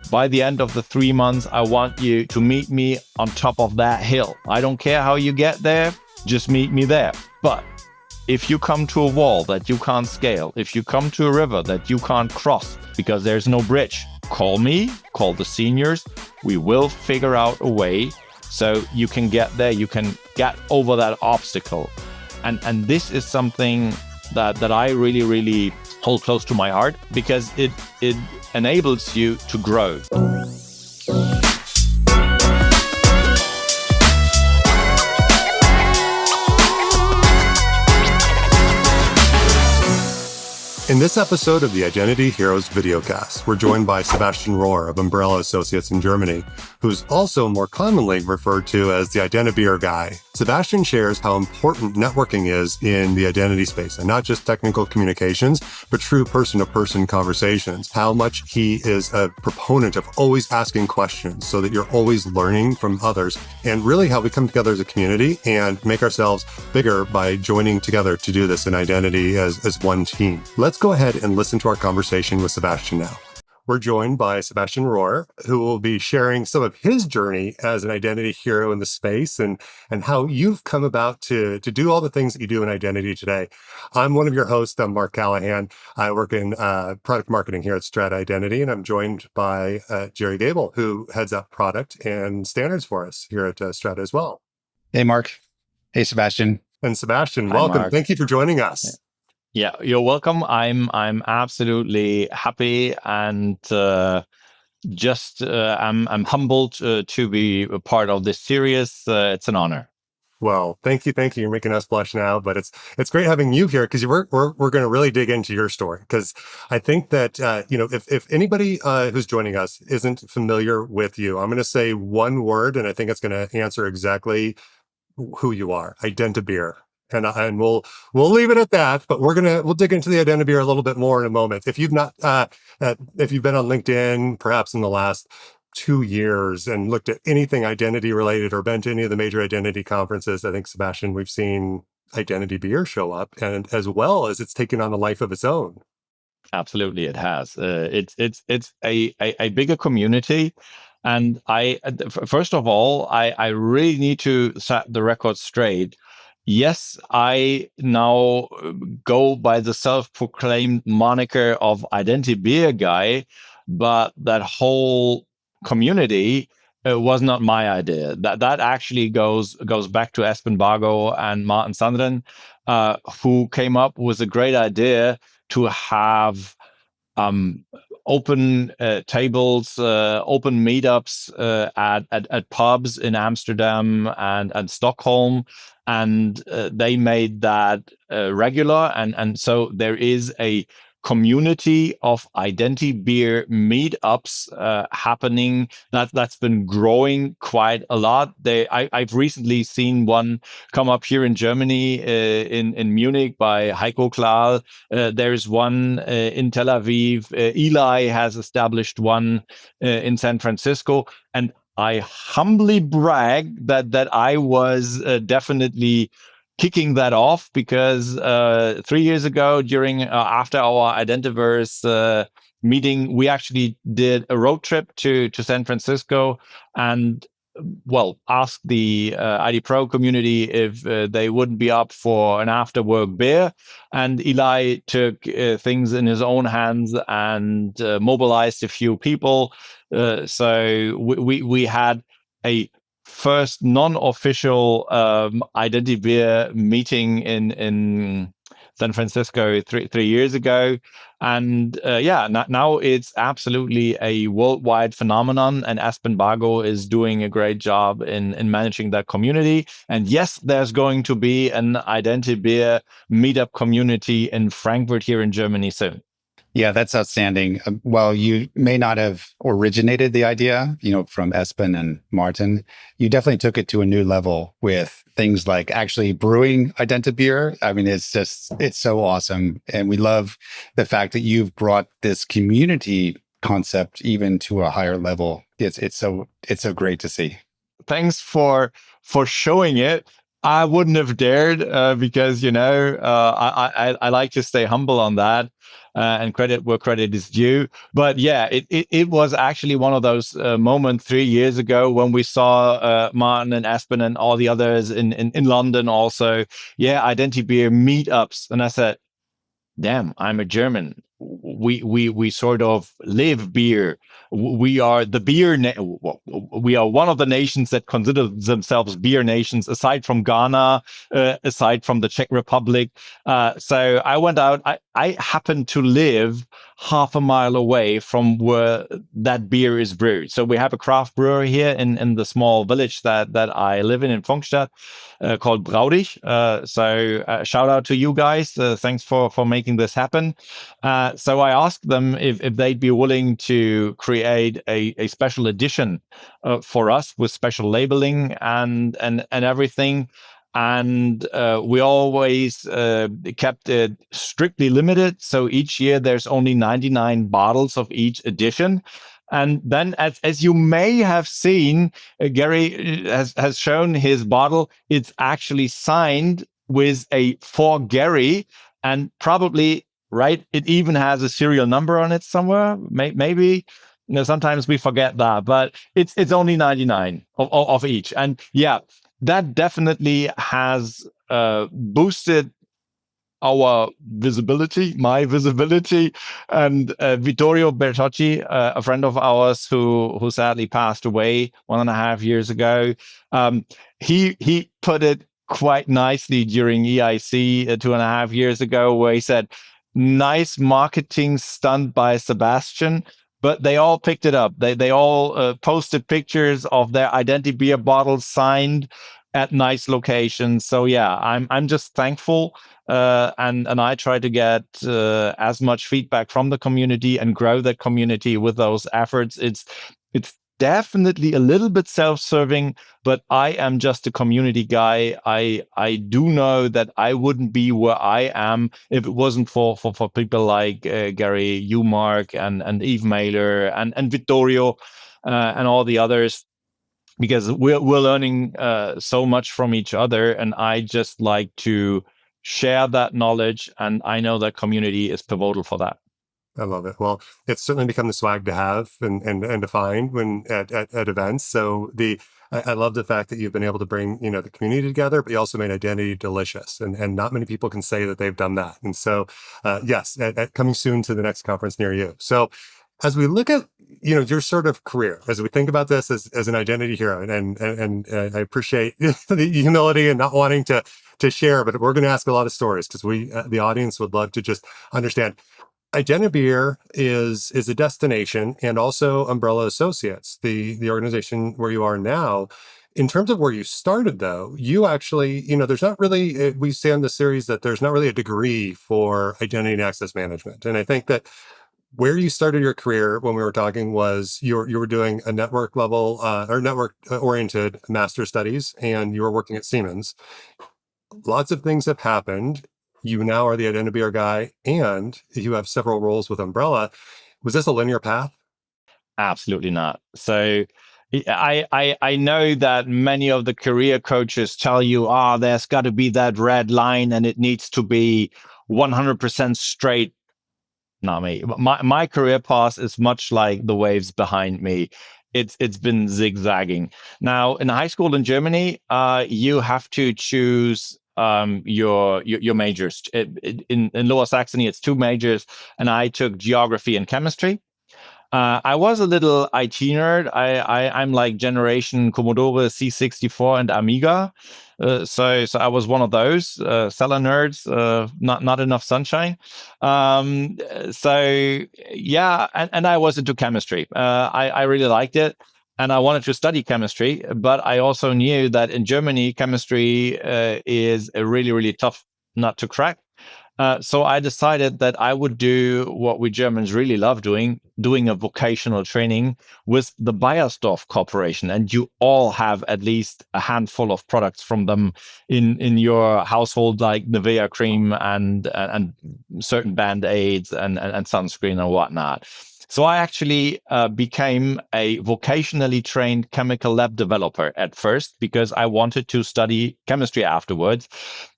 by the end of the 3 months, I want you to meet me on top of that hill. I don't care how you get there, just meet me there. But if you come to a wall that you can't scale, if you come to a river that you can't cross because there's no bridge, call me, call the seniors. We will figure out a way so you can get there, you can get over that obstacle. And this is something that I really, really hold close to my heart because it enables you to grow. In this episode of the Identity Heroes videocast, we're joined by Sebastian Rohr of Umbrella Associates in Germany, who's also more commonly referred to as the IdentiBeer Guy. Sebastian shares how important networking is in the identity space, and not just technical communications, but true person-to-person conversations. How much he is a proponent of always asking questions so that you're always learning from others, and really how we come together as a community and make ourselves bigger by joining together to do this in identity as one team. Let's go ahead and listen to our conversation with Sebastian now. We're joined by Sebastian Rohr, who will be sharing some of his journey as an identity hero in the space and how you've come about to do all the things that you do in identity today. I'm one of your hosts. I'm Mark Callahan. I work in product marketing here at Strata Identity, and I'm joined by Jerry Gable, who heads up product and standards for us here at Strata as well. Hey, Mark. Hey, Sebastian. And Sebastian, Hi, welcome. Mark. Thank you for joining us. Yeah, you're welcome. I'm absolutely happy and I'm humbled to be a part of this series. It's an honor. Well, thank you. You're making us blush now, but it's great having you here because we're going to really dig into your story because I think that if anybody who's joining us isn't familiar with you, I'm going to say one word, and I think it's going to answer exactly who you are: IdentiBeer. And we'll leave it at that, but we'll dig into the IdentiBeer a little bit more in a moment. If you've not, if you've been on LinkedIn, perhaps in the last 2 years and looked at anything identity related or been to any of the major identity conferences, I think, Sebastian, we've seen IdentiBeer show up, and as well as it's taken on a life of its own. Absolutely, it has. It's a bigger community. And first of all, I really need to set the record straight. Yes, I now go by the self-proclaimed moniker of IdentiBeer Guy, but that whole community was not my idea. That actually goes back to Espen Bargo and Martin Sandren, who came up with a great idea to have open tables, open meetups at pubs in Amsterdam and Stockholm. And they made that regular. And so there is a community of IdentiBeer meetups happening that's been growing quite a lot. I've recently seen one come up here in Germany, in Munich by Heiko Klal. There's one in Tel Aviv. Eli has established one in San Francisco. And I humbly brag that I was definitely kicking that off because 3 years ago, after our Identiverse meeting, we actually did a road trip to San Francisco and asked the ID Pro community if they wouldn't be up for an after-work beer. And Eli took things in his own hands and mobilized a few people. So we had a first non-official IdentiBeer meeting in San Francisco three years ago. And now it's absolutely a worldwide phenomenon. And Espen Bargo is doing a great job in managing that community. And yes, there's going to be an IdentiBeer meetup community in Frankfurt here in Germany soon. Yeah, that's outstanding. While you may not have originated the idea, from Espen and Martin, you definitely took it to a new level with things like actually brewing IdentiBeer. I mean, it's so awesome. And we love the fact that you've brought this community concept even to a higher level. It's so great to see. Thanks for showing it. I wouldn't have dared because I like to stay humble on that and credit where credit is due. But yeah, it was actually one of those moments 3 years ago when we saw Martin and Aspen and all the others in London also. Yeah, IdentiBeer meetups, and I said, damn, I'm a German. We sort of live beer. We are the beer. We are one of the nations that consider themselves beer nations, aside from Ghana, aside from the Czech Republic. So I went out. I happen to live half a mile away from where that beer is brewed. So we have a craft brewer here in the small village that I live in Funkstadt, called Braudig. So shout out to you guys. Thanks for making this happen. So I asked them if they'd be willing to create a special edition for us with special labeling and everything. And we always kept it strictly limited. So each year there's only 99 bottles of each edition. And then, as you may have seen, Gary has shown his bottle. It's actually signed with a for Gary, and probably right. It even has a serial number on it somewhere. Maybe sometimes we forget that, but it's only 99 of each. And yeah, that definitely has boosted our visibility, my visibility, and Vittorio Bertocci, a friend of ours who sadly passed away 1.5 years ago. Um, he put it quite nicely during EIC 2.5 years ago, where he said, "Nice marketing stunt by Sebastian." But they all picked it up. They all posted pictures of their IdentiBeer bottles signed at nice locations. So yeah, I'm just thankful, and I try to get as much feedback from the community and grow that community with those efforts. It's definitely a little bit self-serving, but I am just a community guy. I do know that I wouldn't be where I am if it wasn't for people like Gary, you, Mark, and Eve Mailer and Vittorio, and all the others, because we're learning so much from each other, and I just like to share that knowledge, and I know that community is pivotal for that. I love it. Well, it's certainly become the swag to have and to find when at events. So I love the fact that you've been able to bring, the community together, but you also made identity delicious. And not many people can say that they've done that. And so, yes, coming soon to the next conference near you. So as we look at, your sort of career, as we think about this as an identity hero, and I appreciate the humility and not wanting to share, but we're going to ask a lot of stories because the audience would love to just understand. IdentiBeer is a destination, and also Umbrella Associates, the organization where you are now. In terms of where you started, though, you actually, there's not really, we say in the series that there's not really a degree for identity and access management. And I think that where you started your career when we were talking was you were doing a network level or network oriented master's studies, and you were working at Siemens. Lots of things have happened. You now are the IdentiBeer guy, and you have several roles with Umbrella. Was this a linear path? Absolutely not. So I know that many of the career coaches tell you, there's got to be that red line and it needs to be 100% straight. Not me. My career path is much like the waves behind me. It's been zigzagging. Now, in high school in Germany, you have to choose your majors. In Lower Saxony, it's 2 majors, and I took geography and chemistry. I was a little IT nerd. I'm like generation Commodore C64 and Amiga. So I was one of those seller nerds. Not enough sunshine. So yeah, and I was into chemistry. I really liked it, and I wanted to study chemistry. But I also knew that in Germany, chemistry is a really tough nut to crack. So I decided that I would do what we Germans really love doing a vocational training with the Bayersdorf Corporation. And you all have at least a handful of products from them in your household, like Nivea cream and certain Band-Aids and sunscreen and whatnot. So I actually became a vocationally trained chemical lab developer at first because I wanted to study chemistry afterwards.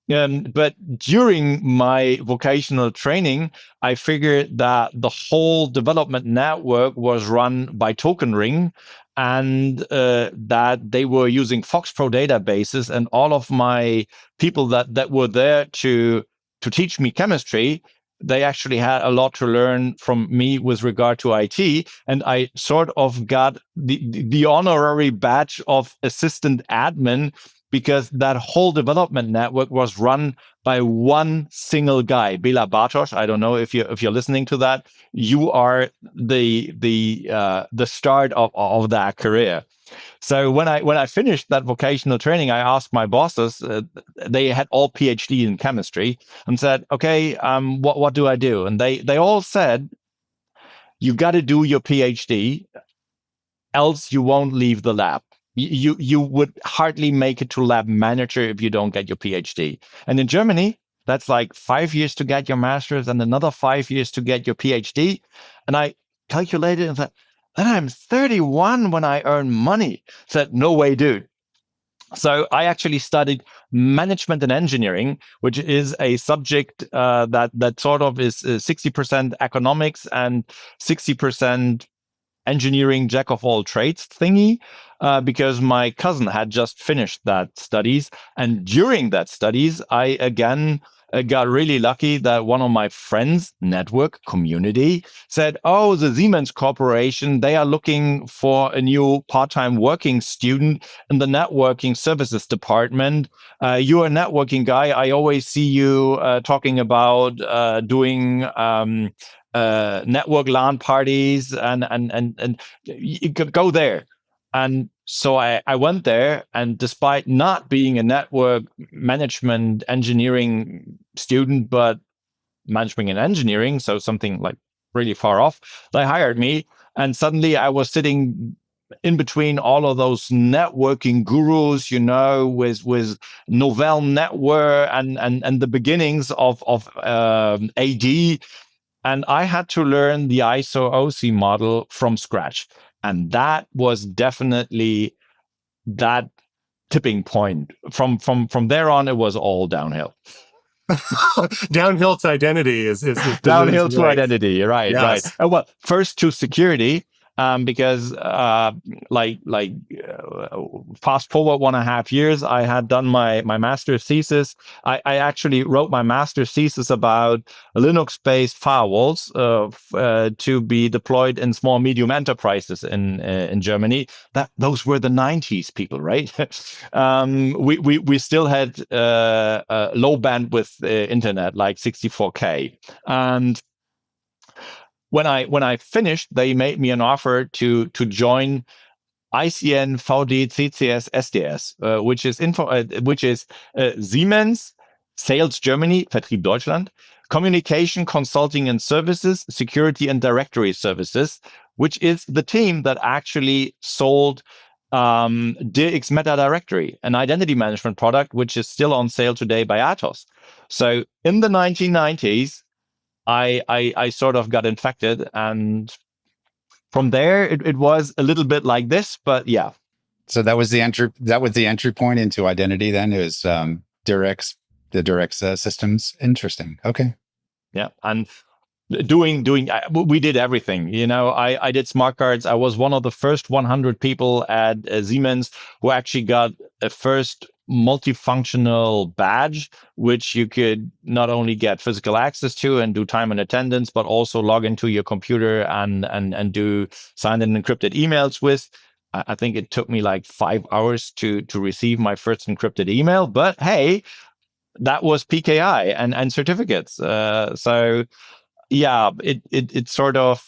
But during my vocational training, I figured that the whole development network was run by Token Ring, and that they were using FoxPro databases, and all of my people that were there to teach me chemistry, they actually had a lot to learn from me with regard to IT. And I sort of got the honorary badge of assistant admin because that whole development network was run by one single guy, Bela Bartosz. I don't know if you're listening to that. You are the start of that career. So when I finished that vocational training, I asked my bosses. They had all PhD in chemistry, and said, "Okay, what do I do?" And they all said, "You got to do your PhD, else you won't leave the lab. You would hardly make it to lab manager if you don't get your PhD." And in Germany, that's like 5 years to get your master's and another 5 years to get your PhD. And I calculated and said, then I'm 31 when I earn money. Said, no way, dude. So I actually studied management and engineering, which is a subject that sort of is 60% economics and 60% engineering jack of all trades thingy, because my cousin had just finished that studies. And during that studies, I again got really lucky that one of my friends, network community, said, "Oh, the Siemens Corporation, they are looking for a new part-time working student in the networking services department. You're a networking guy. I always see you talking about doing network LAN parties, and you could go there." And so I went there, and despite not being a network management engineering student, but management and engineering, so something like really far off, they hired me. And suddenly I was sitting in between all of those networking gurus, with Novell Network and the beginnings of AD. And I had to learn the ISO OC model from scratch. And that was definitely that tipping point. From there on, it was all downhill. Downhill to identity is Downhill to right. identity, right, right. Yes. Well, first to security, because fast forward 1.5 years, I had done my master's thesis. I actually wrote my master's thesis about Linux-based firewalls to be deployed in small medium enterprises in Germany. Those were the 90s, people, right? We still had low bandwidth internet, like 64K. And when I finished, they made me an offer to join ICN VD CCS SDS, which is Siemens Sales Germany, Vertrieb Deutschland, Communication Consulting and Services, Security and Directory Services, which is the team that actually sold DX Meta Directory, an identity management product, which is still on sale today by Atos. So in the 1990s, I sort of got infected, and from there it was a little bit like this, but yeah. So that was the entry. That was the entry point into identity. Then is Durex, the Durex systems. Interesting. Okay. Yeah, and we did everything. I did smart cards. I was one of the first 100 people at Siemens who actually got a first multifunctional badge, which you could not only get physical access to and do time and attendance, but also log into your computer and do signed and encrypted emails with. I think it took me like 5 hours to receive my first encrypted email, but hey, that was PKI and certificates. So yeah, it sort of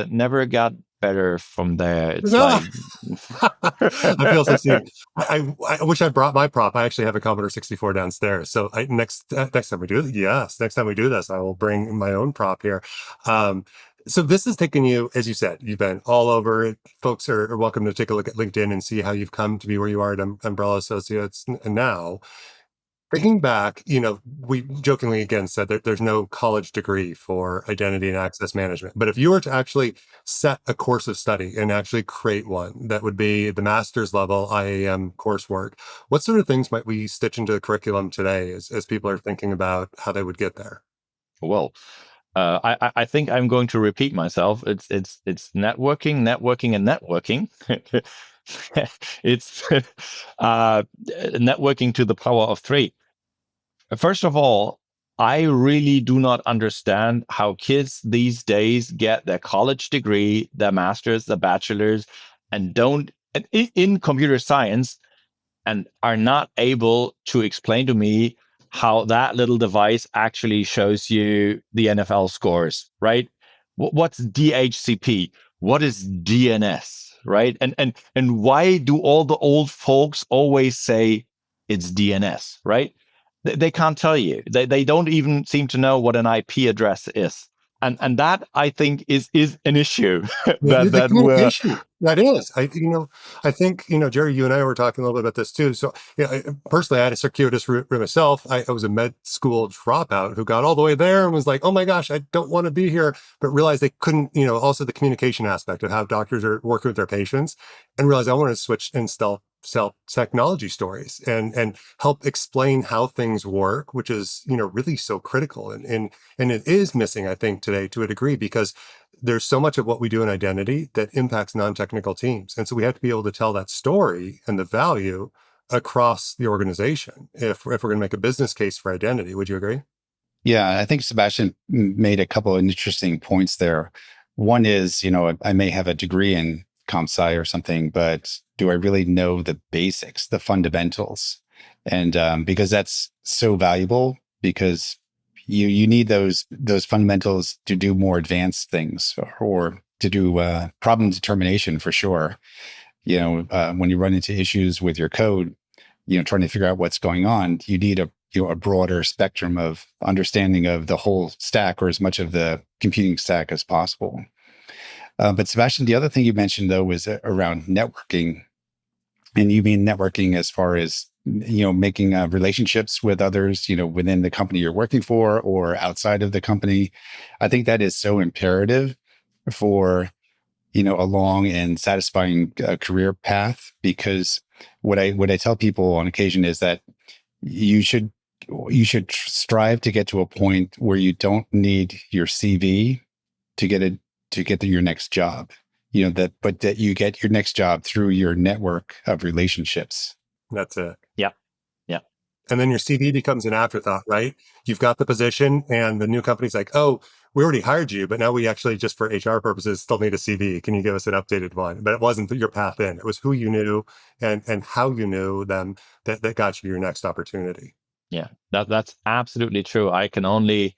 never got better from there. It's like I feel so seen. I wish I brought my prop. I actually have a Commodore 64 downstairs. So next time we do this, next time we do this, I will bring my own prop here. So this has taken you, as you said, you've been all over. Folks are welcome to take a look at LinkedIn and see how you've come to be where you are at Umbrella Associates and now. Thinking back, we jokingly again said that there's no college degree for identity and access management. But if you were to actually set a course of study and actually create one that would be the master's level IAM coursework, what sort of things might we stitch into the curriculum today as people are thinking about how they would get there? Well, I think I'm going to repeat myself. It's networking, networking, and networking. It's networking to the power of three. First of all, I really do not understand how kids these days get their college degree, their master's, their bachelor's, and don't in computer science and are not able to explain to me how that little device actually shows you the NFL scores, right? What's DHCP? What is DNS, right? And why do all the old folks always say it's DNS, right? They can't tell you. They don't even seem to know what an IP address is. And that I think is an issue The that we're communication that is, I think, Jerry, you and I were talking a little bit about this too. So, personally, I had a circuitous route myself. I was a med school dropout who got all the way there and was like, oh my gosh, I don't want to be here, but realized they couldn't, also the communication aspect of how doctors are working with their patients, and realized I wanted to switch and sell technology stories and help explain how things work, which is, really so critical. And it is missing, I think, today to a degree, because there's so much of what we do in identity that impacts non-technical teams. And so we have to be able to tell that story and the value across the organization if we're going to make a business case for identity. Would you agree? Yeah, I think Sebastian made a couple of interesting points there. One is, I may have a degree in comp sci or something, but do I really know the basics, the fundamentals? And because that's so valuable, because you need those fundamentals to do more advanced things, or to do problem determination for sure. When you run into issues with your code, trying to figure out what's going on, you need a broader spectrum of understanding of the whole stack, or as much of the computing stack as possible. But Sebastian, the other thing you mentioned though was around networking, and you mean networking as far as making relationships with others, within the company you're working for or outside of the company. I think that is so imperative for a long and satisfying career path, because what I tell people on occasion is that you should strive to get to a point where you don't need your CV to get to your next job. But that you get your next job through your network of relationships. That's it. yeah. Yeah. And then your CV becomes an afterthought, right? You've got the position and the new company's like, oh, we already hired you, but now we actually, just for HR purposes, still need a CV. Can you give us an updated one? But it wasn't your path in. It was who you knew and how you knew them that got you your next opportunity. Yeah, that's absolutely true. I can only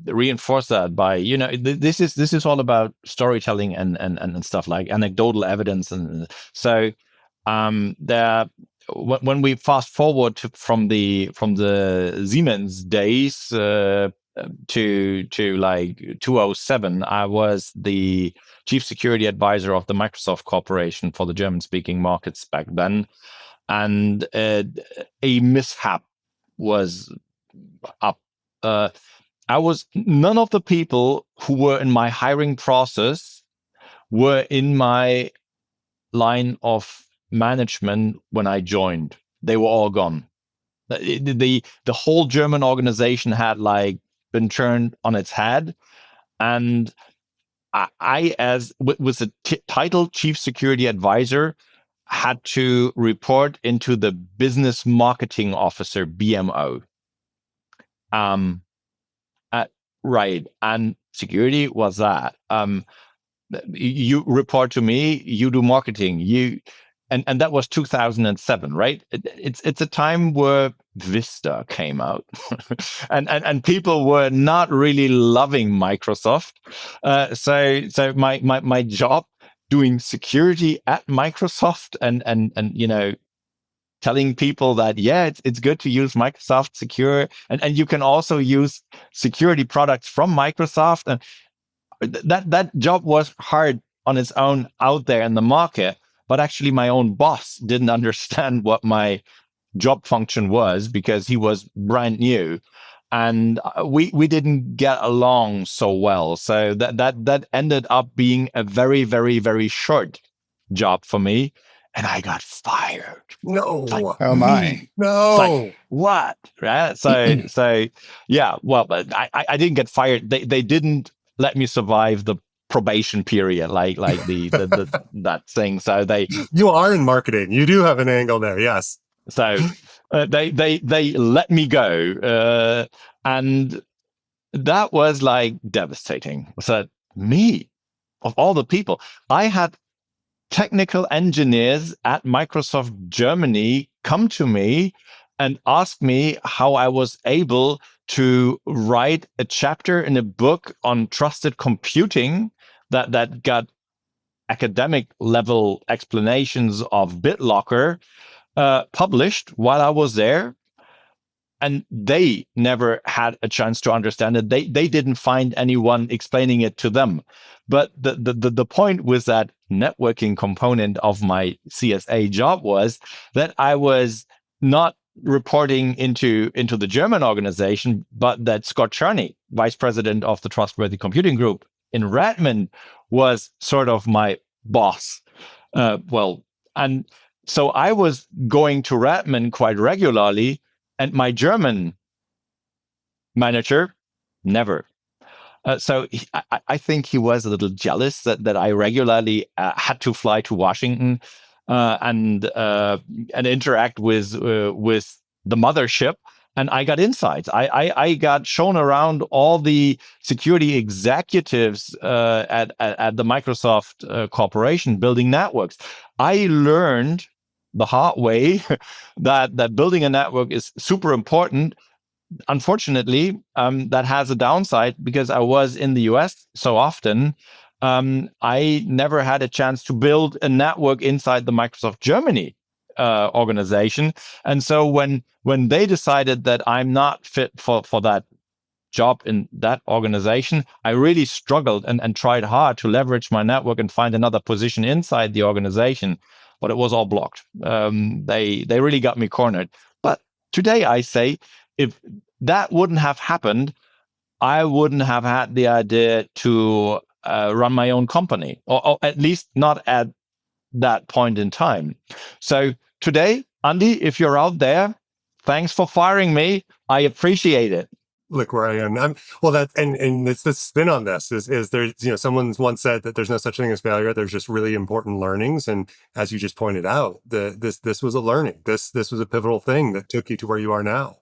reinforce that by this is all about storytelling and stuff like anecdotal evidence, and so there. When we fast forward from the Siemens days to like 2007, I was the chief security advisor of the Microsoft Corporation for the German-speaking markets back then, and a mishap was up. None of the people who were in my hiring process were in my line of management when I joined. They were all gone. The whole German organization had like been turned on its head, and I as with the title chief security advisor, had to report into the business marketing officer, BMO. Right. And security was that. You report to me, you do marketing, and that was 2007, right? It's a time where Vista came out, and people were not really loving Microsoft. So my job doing security at Microsoft and telling people that, yeah, it's good to use Microsoft Secure, and you can also use security products from Microsoft. And that job was hard on its own out there in the market, but actually my own boss didn't understand what my job function was, because he was brand new, and we didn't get along so well. So that ended up being a very, very, very short job for me, and I got fired. No. Like, Oh my. No. it's like, what? Right? So yeah. Well, but I didn't get fired. They didn't let me survive the probation period, like the that thing. So You are in marketing. You do have an angle there. Yes. they let me go, and that was like devastating. So me, of all the people, I had technical engineers at Microsoft Germany come to me and ask me how I was able to write a chapter in a book on trusted computing that got academic level explanations of BitLocker published while I was there. And they never had a chance to understand it. They didn't find anyone explaining it to them. But the point with that networking component of my CSA job was that I was not reporting into the German organization, but that Scott Charney, vice president of the Trustworthy Computing Group in Redmond, was sort of my boss. And so I was going to Redmond quite regularly, and my German manager, never. I think he was a little jealous that I regularly had to fly to Washington and interact with the mothership. And I got insights. I got shown around all the security executives at the Microsoft corporation building networks. I learned the hard way that building a network is super important. Unfortunately, that has a downside, because I was in the US so often. I never had a chance to build a network inside the Microsoft Germany organization. And so when they decided that I'm not fit for that job in that organization, I really struggled and tried hard to leverage my network and find another position inside the organization, but it was all blocked. They really got me cornered. But today I say, if that wouldn't have happened, I wouldn't have had the idea to run my own company, or at least not at that point in time. So today, Andy, if you're out there, thanks for firing me. I appreciate it. Look where I am. And it's the spin on this is there, someone once said that there's no such thing as failure. There's just really important learnings. And as you just pointed out, this was a learning. This was a pivotal thing that took you to where you are now.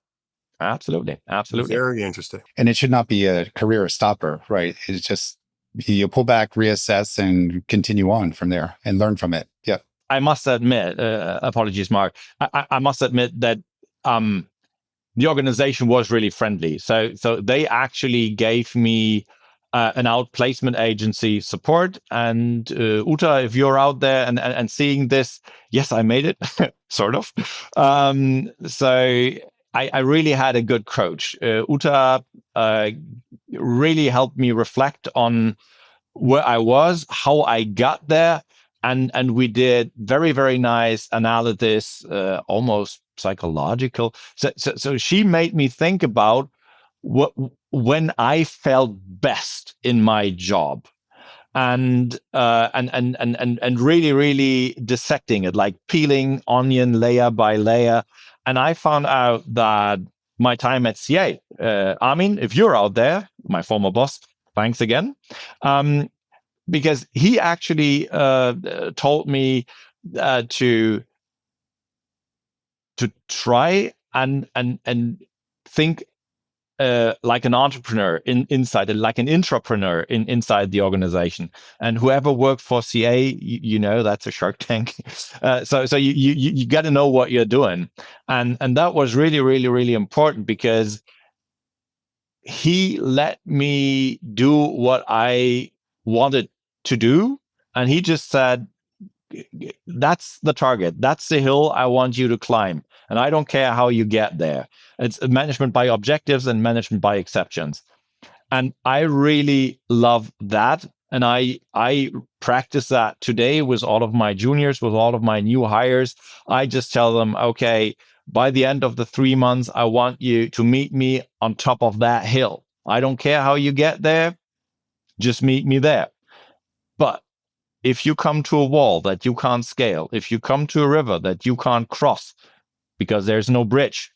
Absolutely. Very interesting. And it should not be a career stopper, right? It's just, you pull back, reassess, and continue on from there and learn from it. Yeah. I must admit, apologies, Mark. I must admit that the organization was really friendly. So they actually gave me an outplacement agency support. And Uta, if you're out there and seeing this, yes, I made it, sort of. So I really had a good coach. Uta really helped me reflect on where I was, how I got there. And we did very, very nice analysis, almost psychological. So she made me think about when I felt best in my job, and really, really dissecting it, like peeling onion layer by layer. And I found out that my time at CA, Armin, if you're out there, my former boss, thanks again. Because he actually told me to try and think like an entrepreneur inside, like an intrapreneur inside the organization. And whoever worked for CA, that's a Shark Tank. So you got to know what you're doing, and that was really, really, really important, because he let me do what I wanted to do, and he just said, that's the target, that's the hill I want you to climb, and I don't care how you get there. It's management by objectives and management by exceptions. And I really love that. And I practice that today with all of my juniors, with all of my new hires. I just tell them, okay, by the end of the 3 months, I want you to meet me on top of that hill. I don't care how you get there, just meet me there. But if you come to a wall that you can't scale, if you come to a river that you can't cross because there's no bridge,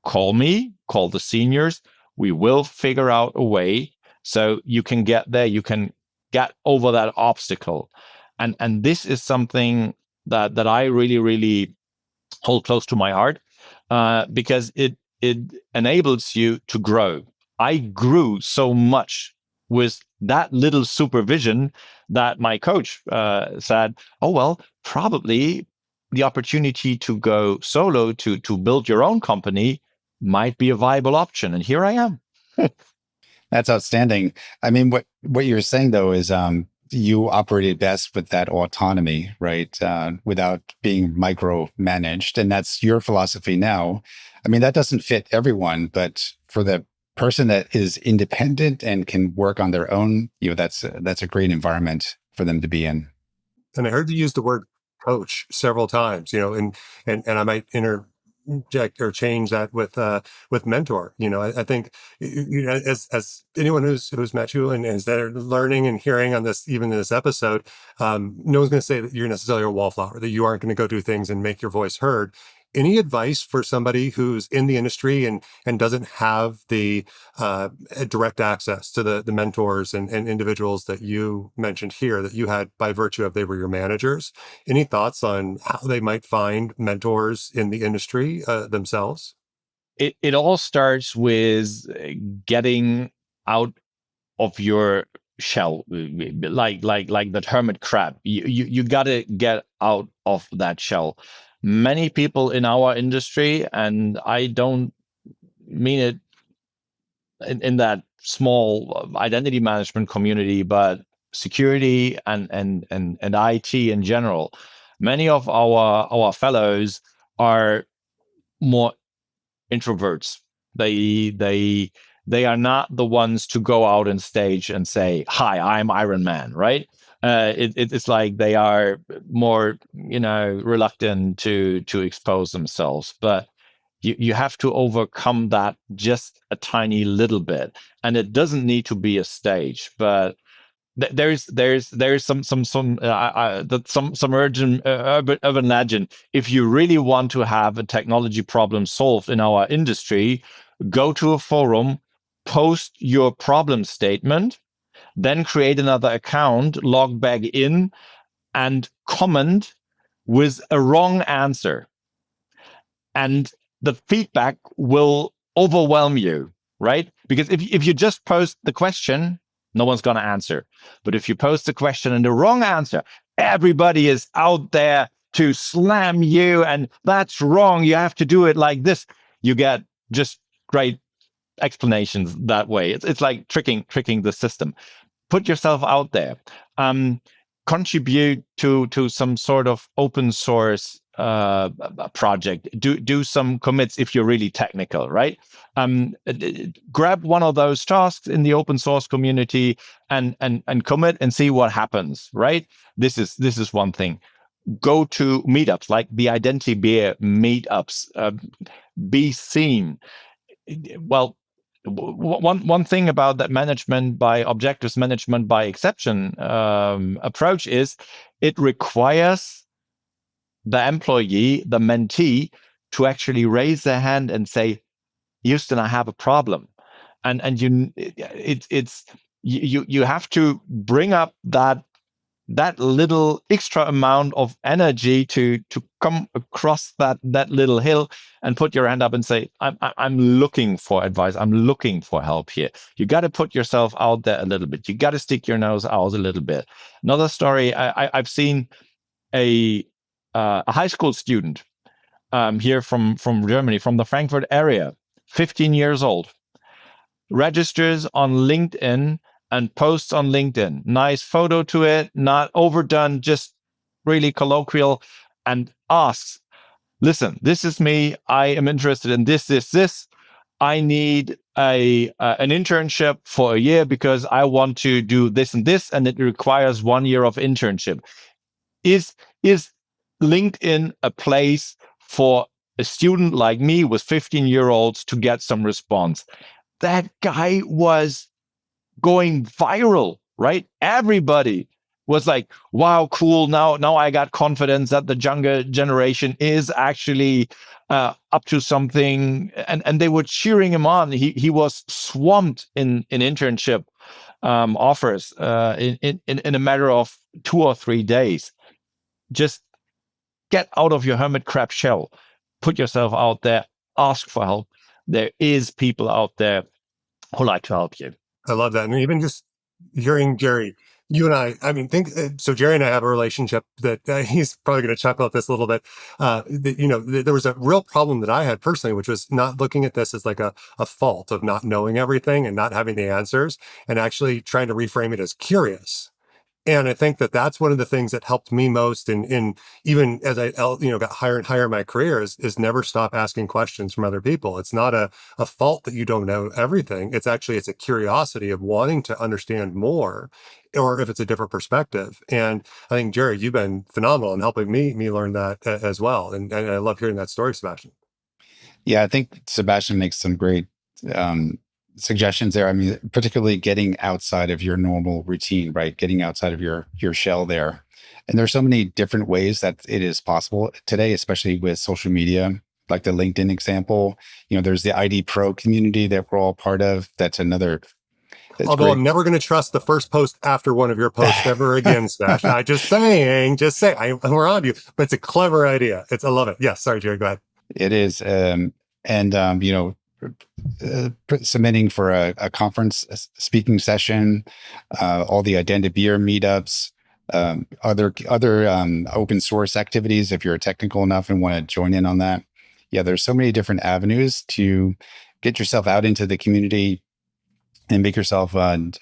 call me, call the seniors. We will figure out a way so you can get there. You can get over that obstacle. And this is something that I really, really hold close to my heart, because it enables you to grow. I grew so much with that little supervision that my coach said, "Oh well, probably the opportunity to go solo to build your own company might be a viable option." And here I am. That's outstanding. I mean, what you're saying though is you operated best with that autonomy, right? Without being micromanaged. And that's your philosophy now. I mean, that doesn't fit everyone, but for the person that is independent and can work on their own, that's a great environment for them to be in. And I heard you use the word coach several times, and I might interject or change that with mentor. I think, as anyone who's met you and is there learning and hearing on this, even in this episode, no one's going to say that you're necessarily a wallflower, that you aren't going to go do things and make your voice heard. Any advice for somebody who's in the industry and doesn't have the direct access to the mentors and individuals that you mentioned here that you had by virtue of they were your managers? Any thoughts on how they might find mentors in the industry themselves? It all starts with getting out of your shell, like the hermit crab. You got to get out of that shell. Many people in our industry, and I don't mean it in that small identity management community, but security and IT in general, many of our fellows are more introverts. They are not the ones to go out on stage and say, "Hi, I'm Iron Man," right? It's like they are more, reluctant to expose themselves. But you have to overcome that just a tiny little bit, and it doesn't need to be a stage, but there's some urban legend. If you really want to have a technology problem solved in our industry, go to a forum, post your problem statement, then create another account, log back in, and comment with a wrong answer. And the feedback will overwhelm you, right? Because if you just post the question, no one's going to answer. But if you post the question and the wrong answer, everybody is out there to slam you, and that's wrong. You have to do it like this. You get just great explanations that way. It's like tricking the system. Put yourself out there. Contribute to some sort of open source project. Do some commits if you're really technical, right? Grab one of those tasks in the open source community and commit and see what happens, right? This is one thing. Go to meetups like the IdentiBeer meetups. Be seen. Well, one thing about that management by objectives, management by exception approach is it requires the employee, the mentee, to actually raise their hand and say, "Houston, I have a problem," and you have to bring up that little extra amount of energy to come across that little hill and put your hand up and say, I'm looking for advice. I'm looking for help here. You got to put yourself out there a little bit. You got to stick your nose out a little bit. Another story, I've seen a high school student here from Germany, from the Frankfurt area, 15 years old, registers on LinkedIn and posts on LinkedIn. Nice photo to it, not overdone, just really colloquial, and asks, "Listen, this is me. I am interested in this. I need an internship for a year because I want to do this and this, and it requires 1 year of internship. Is LinkedIn a place for a student like me with 15-year-olds to get some response? That guy was going viral, right? Everybody was like, wow, cool. Now I got confidence that the younger generation is actually up to something. And they were cheering him on. He was swamped in internship offers in a matter of 2 or 3 days. Just get out of your hermit crab shell, put yourself out there, ask for help. There is people out there who like to help you. I love that. And even just hearing Jerry, you and I mean, so Jerry and I have a relationship that he's probably going to chuckle at this a little bit. There was a real problem that I had personally, which was not looking at this as like a fault of not knowing everything and not having the answers, and actually trying to reframe it as curious. And I think that that's one of the things that helped me most in even as I got higher and higher in my career is never stop asking questions from other people. It's not a fault that you don't know everything. It's a curiosity of wanting to understand more, or if it's a different perspective. And I think, Jerry, you've been phenomenal in helping me learn that as well. And I love hearing that story, Sebastian. Yeah, I think Sebastian makes some great suggestions there. I mean, particularly getting outside of your normal routine, right? Getting outside of your shell there. And there's so many different ways that it is possible today, especially with social media, like the LinkedIn example. There's the ID Pro community that we're all part of. That's another. Although great. I'm never going to trust the first post after one of your posts ever again, Sebastian. I just saying, we're on you. But it's a clever idea. I love it. Yes, sorry, Jerry, go ahead. It is. Submitting for a conference speaking session, all the IdentiBeer meetups, other open source activities if you're technical enough and want to join in on that. Yeah, there's so many different avenues to get yourself out into the community and make yourself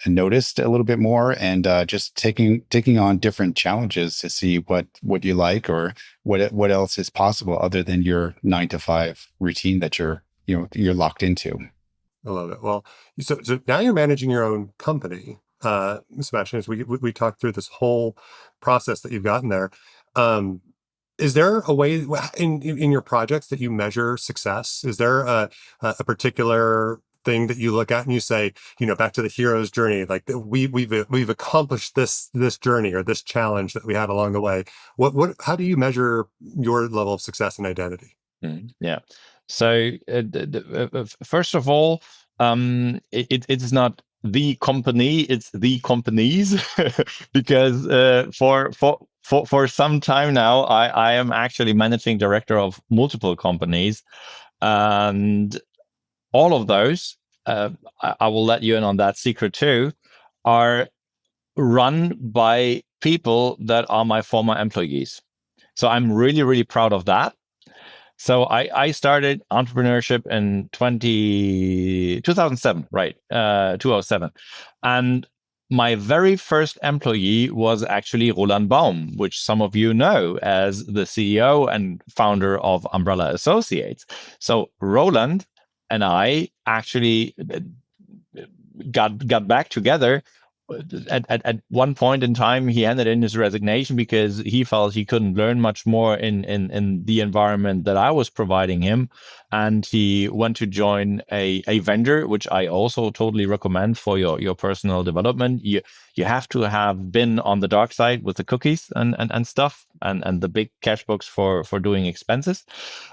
noticed a little bit more, and just taking on different challenges to see what you like or what else is possible other than your 9-to-5 routine that you're locked into. I love it. Well, so now you're managing your own company, Sebastian. As we talked through this whole process that you've gotten there, is there a way in your projects that you measure success? Is there a particular thing that you look at and you say, back to the hero's journey, like we've accomplished this journey or this challenge that we had along the way? How do you measure your level of success and identity? Yeah. So first of all, it's not the company, it's the companies, because for some time now, I am actually managing director of multiple companies, and all of those, I will let you in on that secret too, are run by people that are my former employees. So I'm really, really proud of that. So I started entrepreneurship in 2007, right? 2007. And my very first employee was actually Roland Baum, which some of you know as the CEO and founder of Umbrella Associates. So Roland and I actually got back together. At one point in time, he handed in his resignation because he felt he couldn't learn much more in the environment that I was providing him. And he went to join a vendor, which I also totally recommend for your personal development. You have to have been on the dark side with the cookies and stuff and the big cash books for doing expenses.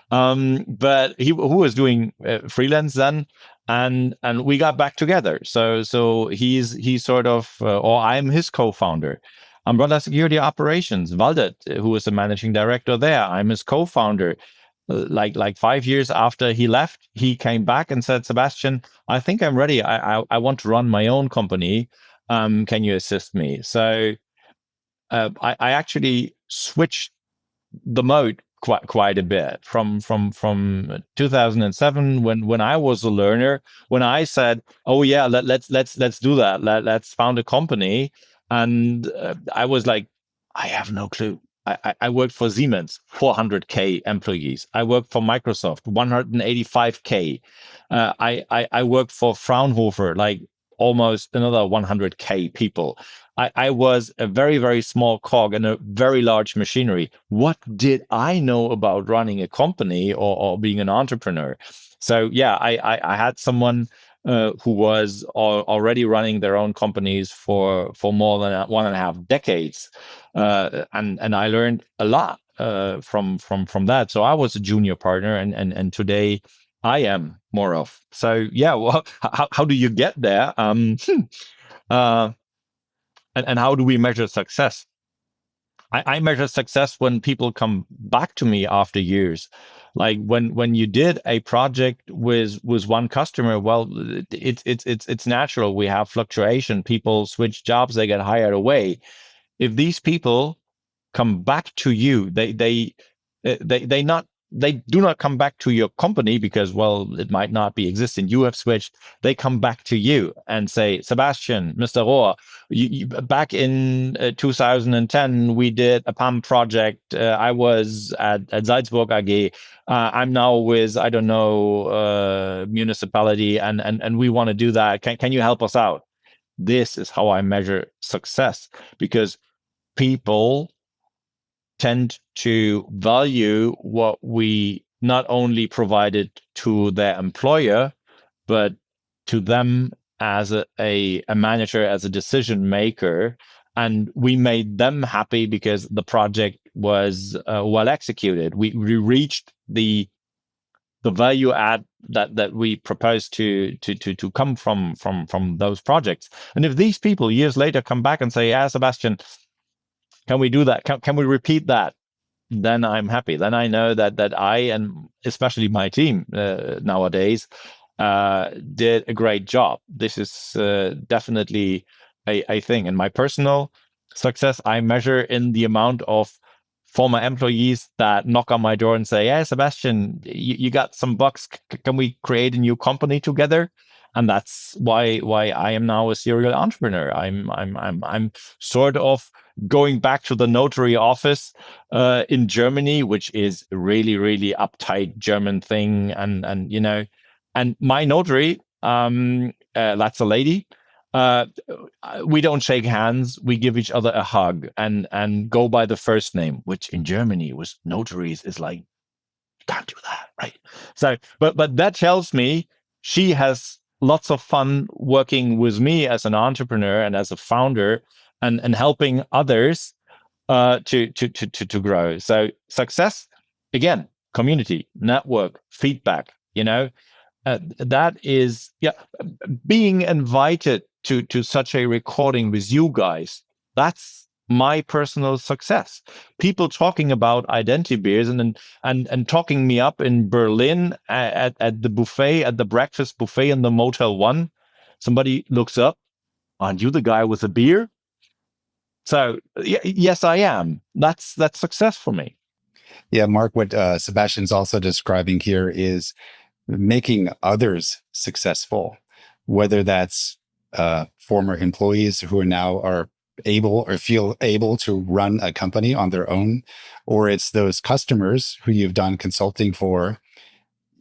But who was doing freelance then. And we got back together. So he's sort of, or I'm his co-founder. Umbrella Security Operations, Waldet, who is the managing director there, I'm his co-founder. Like 5 years after he left, he came back and said, Sebastian, I think I'm ready. I want to run my own company. Can you assist me? So I actually switched the mode quite a bit from 2007 when I was a learner, when I said, oh yeah, let's do that, let's found a company, and I was like, I have no clue I worked for Siemens, 400K employees. I worked for Microsoft, 185K. I worked for Fraunhofer, like almost another 100K people. I was a very, very small cog in a very large machinery. What did I know about running a company or being an entrepreneur? So yeah, I had someone who was already running their own companies for more than 1.5 decades, and I learned a lot from that. So I was a junior partner, and today I am more of. So yeah, well, how do you get there? Uh, and how do we measure success? I measure success when people come back to me after years. Like when you did a project with one customer, well, it's natural. We have fluctuation. People switch jobs, they get hired away. If these people come back to you, they do not come back to your company because, well, it might not be existing. You have switched. They come back to you and say, Sebastian, Mr. Rohr, back in 2010, we did a PAM project. I was at Salzburg AG. I'm now with, I don't know, municipality, and we want to do that. Can you help us out? This is how I measure success, because people tend to value what we not only provided to their employer, but to them as a manager, as a decision maker. And we made them happy because the project was well executed. We reached the value add that we proposed to come from those projects. And if these people years later come back and say, yeah, Sebastian, can we do that? Can we repeat that? Then I'm happy. Then I know that I, and especially my team nowadays, did a great job. This is definitely a thing. And my personal success, I measure in the amount of former employees that knock on my door and say, "Hey, Sebastian, you got some bucks. Can we create a new company together?" And that's why I am now a serial entrepreneur. I'm sort of going back to the notary office in Germany, which is a really, really uptight German thing. And my notary, that's a lady. We don't shake hands. We give each other a hug and go by the first name, which in Germany with notaries is like, you can't do that, right? So, but that tells me she has lots of fun working with me as an entrepreneur and as a founder, and helping others to grow. So success, again, community, network, feedback. That is, yeah, being invited to such a recording with you guys. That's my personal success. People talking about IdentiBeers and talking me up in Berlin at the buffet, at the breakfast buffet in the Motel 1. Somebody looks up, aren't you the guy with the beer? So yes, I am. That's success for me. Yeah, Mark, what Sebastian's also describing here is making others successful, whether that's former employees who are able or feel able to run a company on their own, or it's those customers who you've done consulting for.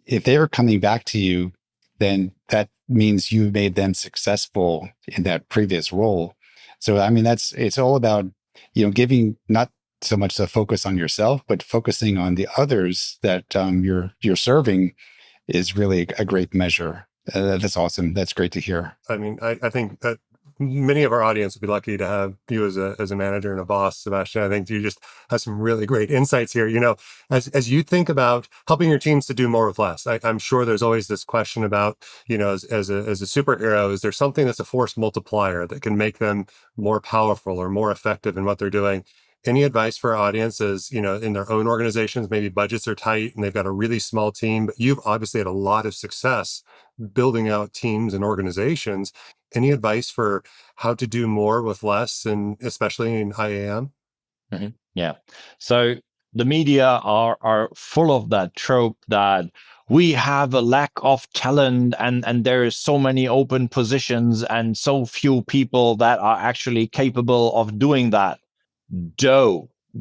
If they're coming back to you, then that means you made them successful in that previous role. So, I mean, it's all about, giving not so much the focus on yourself, but focusing on the others that you're serving is really a great measure. That's awesome. That's great to hear. I mean, I think that many of our audience would be lucky to have you as a manager and a boss, Sebastian. I think you just have some really great insights here. As you think about helping your teams to do more with less, I'm sure there's always this question about, as a superhero, is there something that's a force multiplier that can make them more powerful or more effective in what they're doing? Any advice for our audiences, in their own organizations, maybe budgets are tight and they've got a really small team, but you've obviously had a lot of success building out teams and organizations. Any advice for how to do more with less, and especially in IAM? Mm-hmm. Yeah. So the media are full of that trope that we have a lack of talent and there is so many open positions and so few people that are actually capable of doing that.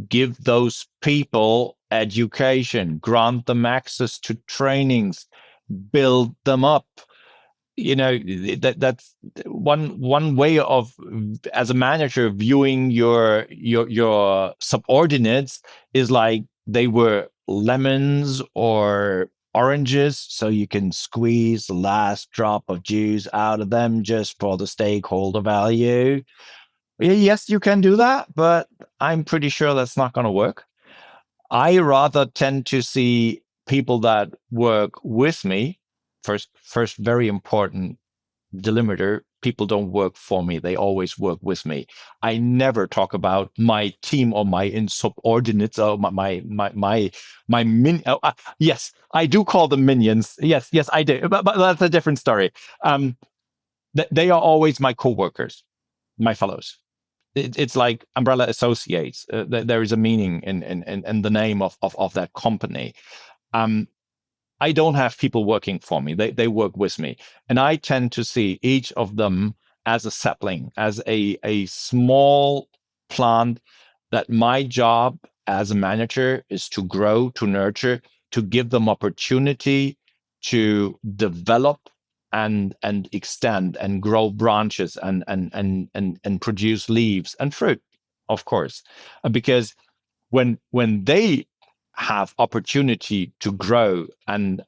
give those people education, grant them access to trainings, build them up. That's one way of, as a manager, viewing your subordinates is like they were lemons or oranges, so you can squeeze the last drop of juice out of them just for the stakeholder value. Yes, you can do that, but I'm pretty sure that's not going to work. I rather tend to see people that work with me. First, very important delimiter: people don't work for me; they always work with me. I never talk about my team or my insubordinates or my min. Yes, I do call them minions. Yes, I do, but that's a different story. They are always my coworkers, my fellows. It's like umbrella associates. There is a meaning in the name of that company. I don't have people working for me. They work with me. And I tend to see each of them as a sapling, as a small plant that my job as a manager is to grow, to nurture, to give them opportunity to develop and extend and grow branches and produce leaves and fruit, of course. Because when they have opportunity to grow and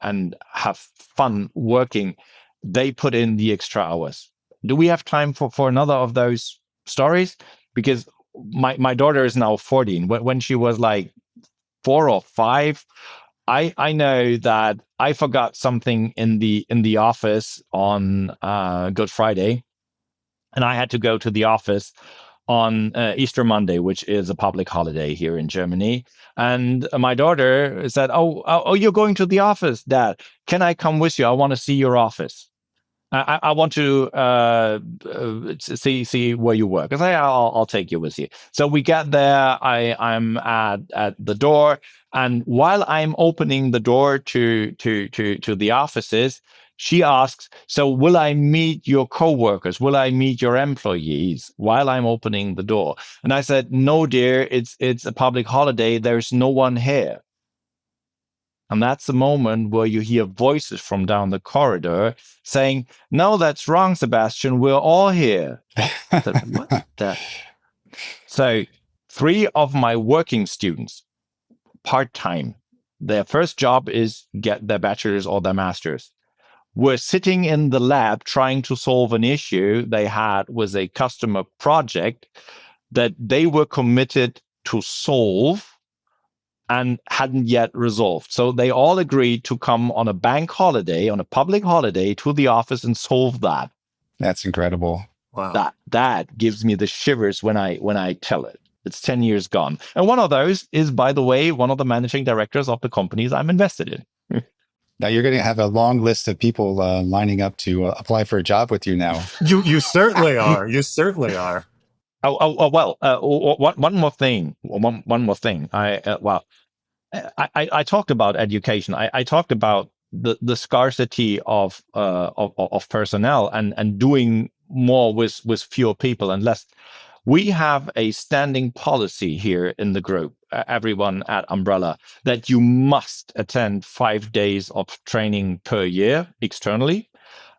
have fun working, they put in the extra hours. Do we have time for another of those stories? Because my daughter is now 14. When she was like 4 or 5, I know that I forgot something in the office on Good Friday, and I had to go to the office on Easter Monday, which is a public holiday here in Germany. And my daughter said, "Oh, you're going to the office, Dad. Can I come with you? I want to see your office. I want to see where you work." I say, I'll take you with you. So we get there. I'm at the door, and while I'm opening the door to the offices, she asks, "So will I meet your coworkers? Will I meet your employees?" While I'm opening the door, and I said, "No, dear. It's a public holiday. There's no one here." And that's the moment where you hear voices from down the corridor saying, "No, that's wrong, Sebastian. We're all here." So, what the? So 3 of my working students, part-time, their first job is get their bachelor's or their master's, were sitting in the lab trying to solve an issue they had with a customer project that they were committed to solve and hadn't yet resolved. So they all agreed to come on a bank holiday, on a public holiday, to the office and solve that. That's incredible. Wow. That gives me the shivers when I tell it. It's 10 years gone. And one of those is, by the way, one of the managing directors of the companies I'm invested in. Now you're going to have a long list of people lining up to apply for a job with you now. You certainly are. You certainly are. Well, one more thing. One more thing. I talked about education. I talked about the scarcity of personnel and doing more with fewer people and less. We have a standing policy here in the group, everyone at Umbrella, that you must attend 5 days of training per year externally.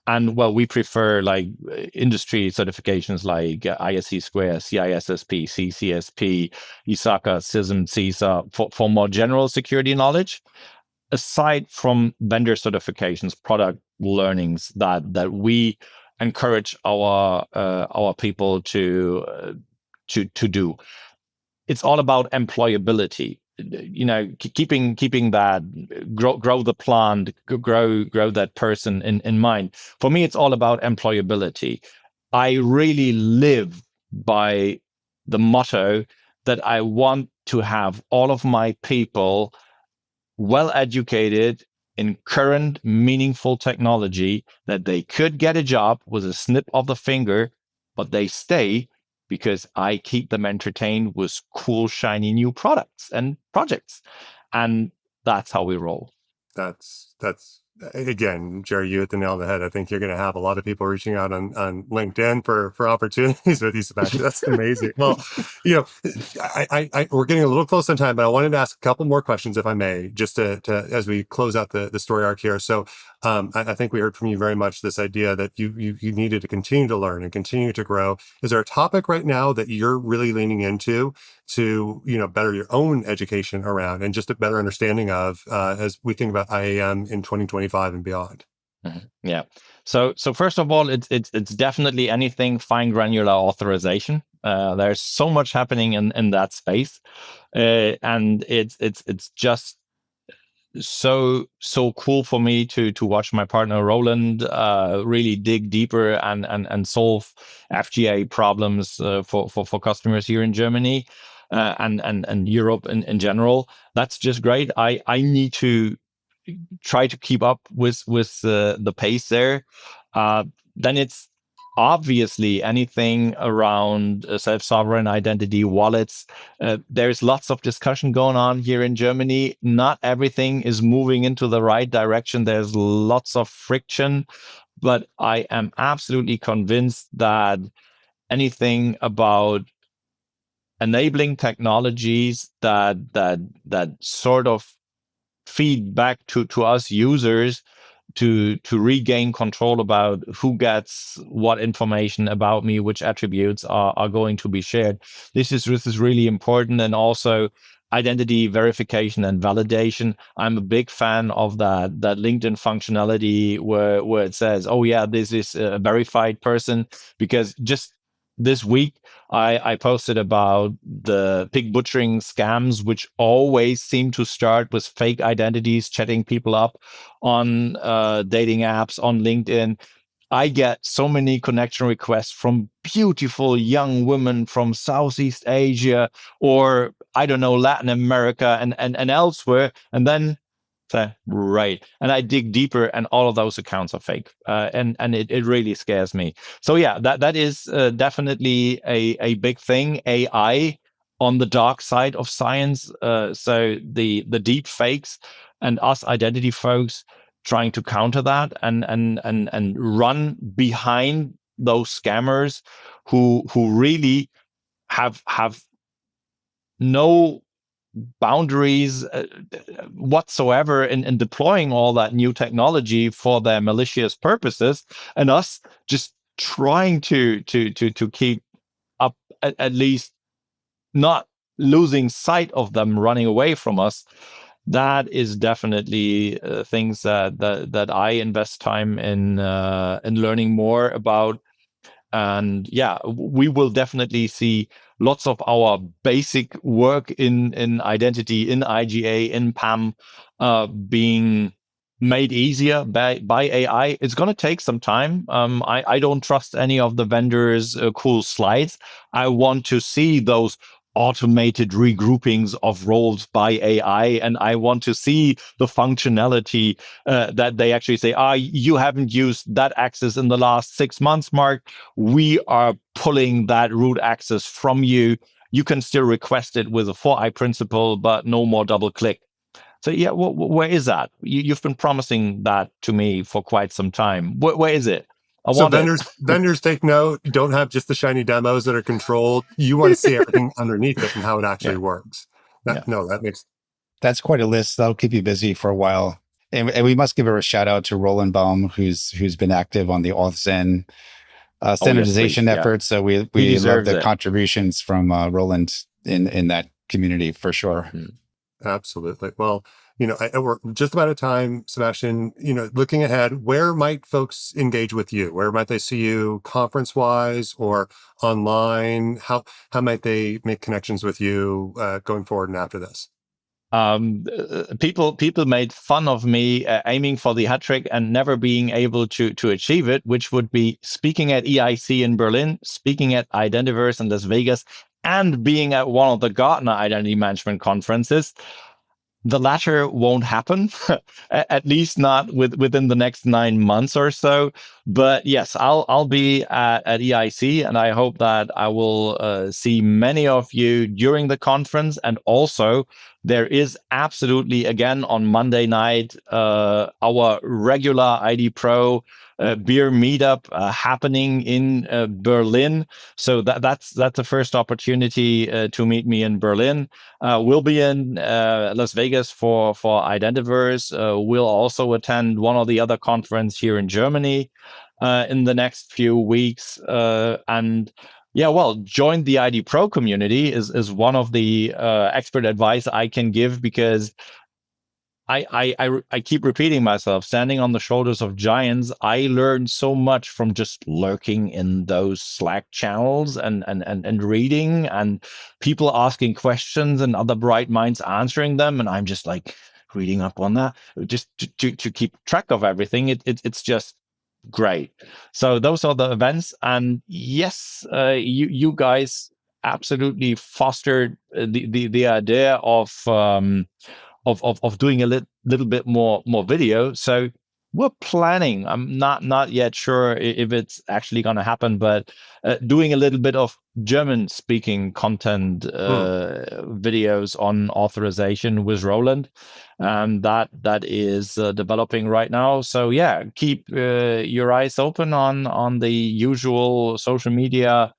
And well, we prefer like industry certifications like ISC Square, CISSP, CCSP, ISACA, CISM, CISA for more general security knowledge. Aside from vendor certifications, product learnings that we encourage our people to do. It's all about employability. Keeping that grow the plant, grow that person in mind. For me, it's all about employability. I really live by the motto that I want to have all of my people well educated in current meaningful technology, that they could get a job with a snip of the finger, but they stay because I keep them entertained with cool, shiny new products and projects. And that's how we roll. That's Again, Jerry, you hit the nail on the head. I think you're going to have a lot of people reaching out on LinkedIn for opportunities with you, Sebastian. That's amazing. Well, you know, we're getting a little close on time, but I wanted to ask a couple more questions, if I may, just to as we close out the story arc here. So, I think we heard from you very much this idea that you needed to continue to learn and continue to grow. Is there a topic right now that you're really leaning into to, better your own education around and just a better understanding of as we think about IAM in 2025 and beyond? Yeah. So first of all, it's definitely anything fine granular authorization. There's so much happening in that space, and it's just so cool for me to watch my partner Roland really dig deeper and solve FGA problems for customers here in Germany and Europe in general. That's just great. I need to try to keep up with the pace there. Then it's obviously anything around self-sovereign identity wallets. There's lots of discussion going on here in Germany. Not everything is moving into the right direction. There's lots of friction, but I am absolutely convinced that anything about enabling technologies that sort of feed back to us users to regain control about who gets what information about me, which attributes are going to be shared. This is really important. And also identity verification and validation. I'm a big fan of that LinkedIn functionality where it says, oh yeah, this is a verified person, because just this week I posted about the pig butchering scams, which always seem to start with fake identities, chatting people up on dating apps, on LinkedIn. I get so many connection requests from beautiful young women from Southeast Asia or, I don't know, Latin America and elsewhere. And then right. And I dig deeper, and all of those accounts are fake. And it really scares me. So yeah, that is definitely a big thing. AI on the dark side of science. So the deep fakes and us identity folks trying to counter that and run behind those scammers who really have no boundaries whatsoever in deploying all that new technology for their malicious purposes, and us just trying to keep up, at least not losing sight of them running away from us. That is definitely things that I invest time in learning more about. And yeah, we will definitely see lots of our basic work in identity, in IGA, in PAM being made easier by AI. It's going to take some time. I don't trust any of the vendors' cool slides. I want to see those automated regroupings of roles by AI, and I want to see the functionality that they actually say, you haven't used that access in the last 6 months, Mark. We are pulling that root access from you. You can still request it with a 4i principle, but no more double click. So yeah, where is that? You've been promising that to me for quite some time. Where is it? I So want it. vendors take note. Don't have just the shiny demos that are controlled. You want to see everything underneath it and how it actually works. No, That's quite a list. That'll keep you busy for a while. And we must give a shout out to Roland Baum, who's been active on the AuthZen standardization efforts. So we love the contributions from Roland in that community for sure. Absolutely. Well, we're just about out of time, Sebastian. Looking ahead, where might folks engage with you? Where might they see you conference-wise or online? How might they make connections with you going forward and after this? People made fun of me aiming for the hat trick and never being able to achieve it, which would be speaking at EIC in Berlin, speaking at IdentiVerse in Las Vegas, and being at one of the Gartner identity management conferences. The latter won't happen, at least not within the next 9 months or so. But yes, I'll be at EIC, and I hope that I will see many of you during the conference, and also there is absolutely, again, on Monday night, our regular ID Pro beer meetup happening in Berlin. So that's the first opportunity to meet me in Berlin. We'll be in Las Vegas for Identiverse. We'll also attend one or the other conference here in Germany in the next few weeks. And yeah, well, join the ID Pro community is one of the expert advice I can give, because I keep repeating myself, standing on the shoulders of giants. I learned so much from just lurking in those Slack channels and reading, and people asking questions and other bright minds answering them. And I'm just like reading up on that just to keep track of everything. It's just great. So those are the events. And yes, you guys absolutely fostered the idea of doing a little bit more video. So we're planning. I'm not yet sure if it's actually going to happen, but doing a little bit of German speaking content videos on authorization with Roland. That is developing right now. So yeah, keep your eyes open on the usual social media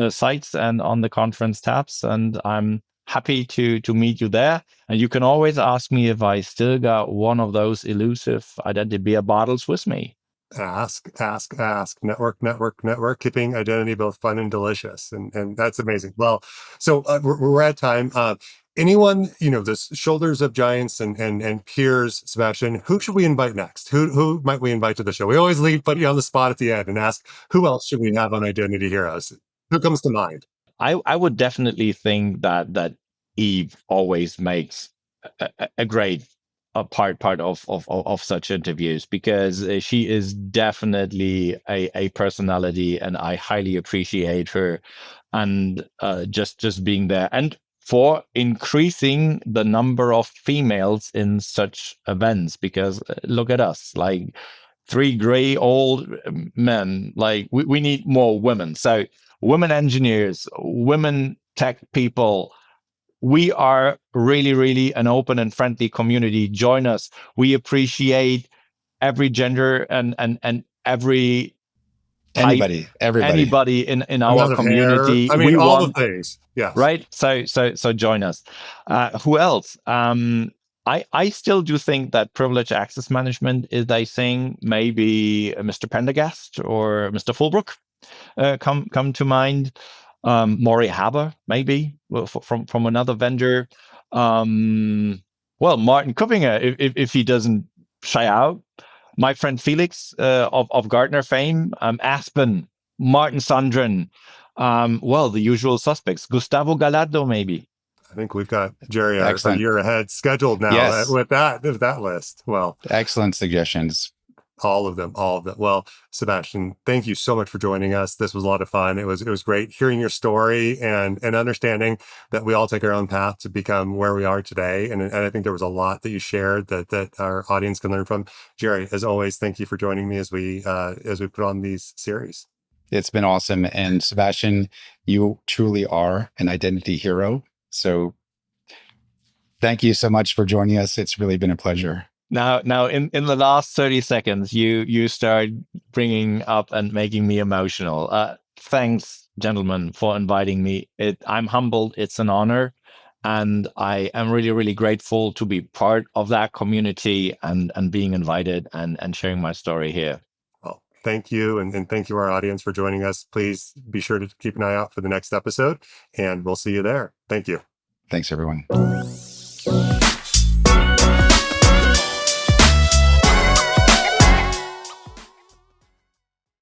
sites and on the conference tabs. And I'm happy to meet you there. And you can always ask me if I still got one of those elusive IdentiBeer bottles with me. Ask. Network, keeping identity both fun and delicious. And that's amazing. Well, so we're at time. Anyone, this shoulders of giants and peers, Sebastian, who should we invite next? Who might we invite to the show? We always put you on the spot at the end and ask, who else should we have on Identity Heroes? Who comes to mind? I would definitely think that Eve always makes a great part of such interviews, because she is definitely a personality, and I highly appreciate her, and just being there, and for increasing the number of females in such events, because look at us, like three gray old men, like we need more women. So women engineers, women tech people, we are really, really an open and friendly community. Join us. We appreciate every gender and every type, anybody in our community. I mean, all the things. Yes. Right. So join us. Who else? I still do think that privilege access management is a thing. Maybe Mr. Pendergast or Mr. Fulbrook come to mind. Maury Haber, maybe from another vendor. Well, Martin Kuppinger, if he doesn't shy out. My friend Felix of Gartner fame. Aspen, Martin Sandren. Well, the usual suspects. Gustavo Gallardo, maybe. I think we've got Jerry a year ahead scheduled now with that list. Well, excellent suggestions. All of them. Well, Sebastian, thank you so much for joining us. This was a lot of fun. It was great hearing your story and understanding that we all take our own path to become where we are today. And I think there was a lot that you shared that our audience can learn from. Jerry, as always, thank you for joining me as we put on these series. It's been awesome. And Sebastian, you truly are an identity hero. So thank you so much for joining us. It's really been a pleasure. Now, in the last 30 seconds, you start bringing up and making me emotional. Thanks, gentlemen, for inviting me. I'm humbled. It's an honor. And I am really, really grateful to be part of that community and being invited and sharing my story here. Well, thank you. And thank you, our audience, for joining us. Please be sure to keep an eye out for the next episode, and we'll see you there. Thank you. Thanks, everyone.